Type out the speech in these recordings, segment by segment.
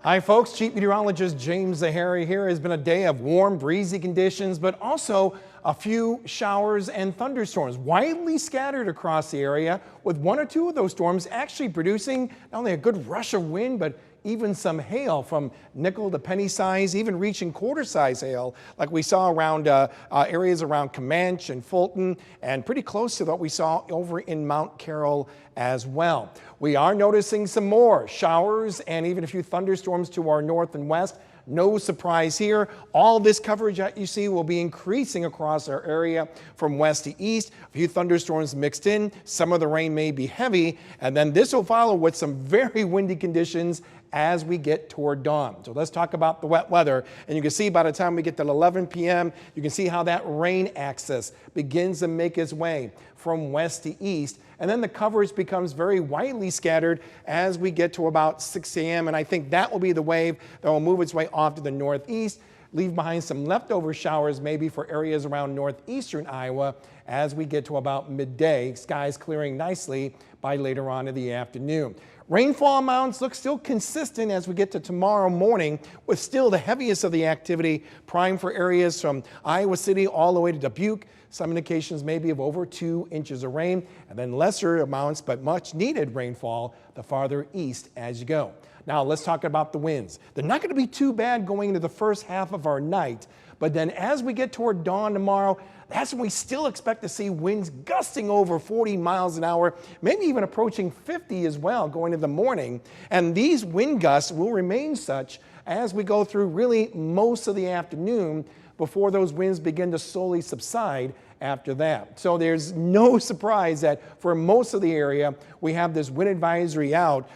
Hi folks, Chief Meteorologist James Zahari here. Has been a day of warm, breezy conditions, but also a few showers and thunderstorms widely scattered across the area, with one or two of those storms actually producing not only a good rush of wind, but even some hail from nickel to penny size, even reaching quarter size hail like we saw around areas around Comanche and Fulton, and pretty close to what we saw over in Mount Carroll as well. We are noticing some more showers and even a few thunderstorms to our north and west. No surprise here. All this coverage that you see will be increasing across our area from west to east. A few thunderstorms mixed in. Some of the rain may be heavy, and then this will follow with some very windy conditions as we get toward dawn. So let's talk about the wet weather. And you can see by the time we get to 11 p.m., you can see how that rain axis begins to make its way from west to east. And then the coverage becomes very widely scattered as we get to about 6 a.m. And I think that will be the wave that will move its way off to the northeast, leave behind some leftover showers maybe for areas around northeastern Iowa as we get to about midday. Skies clearing nicely by later on in the afternoon. Rainfall amounts look still consistent as we get to tomorrow morning, with still the heaviest of the activity prime for areas from Iowa City all the way to Dubuque. Some indications maybe of over 2 inches of rain, and then lesser amounts but much needed rainfall the farther east as you go. Now let's talk about the winds. They're not going to be too bad going into the first half of our night, but then as we get toward dawn tomorrow, that's when we still expect to see winds gusting over 40 miles an hour, maybe even approaching 50 as well going into the morning. And these wind gusts will remain such as we go through really most of the afternoon before those winds begin to slowly subside after that. So there's no surprise that for most of the area, we have this wind advisory out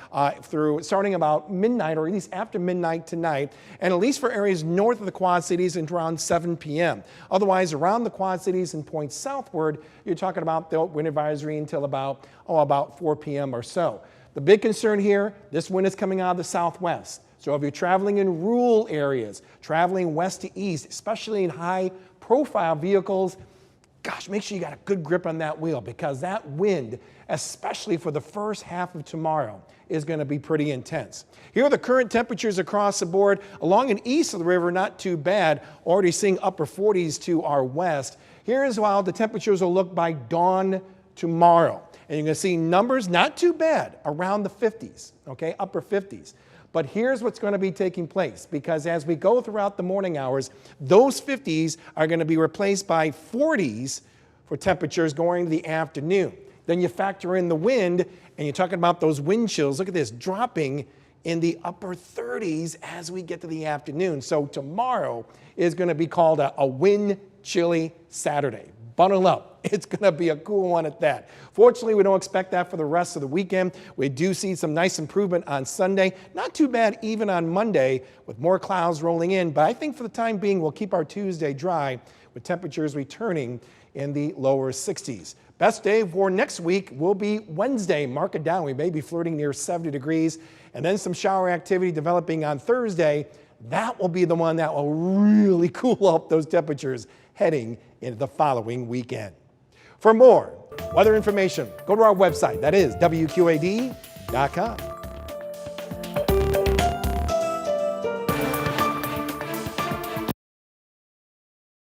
through starting about midnight, or at least after midnight tonight, and at least for areas north of the Quad Cities until around 7 p.m. Otherwise, around the Quad Cities and points southward, you're talking about the wind advisory until about 4 p.m. or so. The big concern here, this wind is coming out of the southwest. So if you're traveling in rural areas, traveling west to east, especially in high-profile vehicles, gosh, make sure you got a good grip on that wheel, because that wind, especially for the first half of tomorrow, is going to be pretty intense. Here are the current temperatures across the board. Along and east of the river, not too bad. Already seeing upper 40s to our west. Here is how the temperatures will look by dawn tomorrow. And you're going to see numbers not too bad, around the 50s, okay, upper 50s. But here's what's going to be taking place, because as we go throughout the morning hours, those 50s are going to be replaced by 40s for temperatures going to the afternoon. Then you factor in the wind, and you're talking about those wind chills. Look at this, dropping in the upper 30s as we get to the afternoon. So tomorrow is going to be called a wind chilly Saturday. Bundle up. It's going to be a cool one at that. Fortunately, we don't expect that for the rest of the weekend. We do see some nice improvement on Sunday. Not too bad even on Monday with more clouds rolling in. But I think for the time being, we'll keep our Tuesday dry with temperatures returning in the lower 60s. Best day for next week will be Wednesday. Mark it down. We may be flirting near 70 degrees. And then some shower activity developing on Thursday. That will be the one that will really cool up those temperatures heading into the following weekend. For more weather information, go to our website. That is WQAD.com.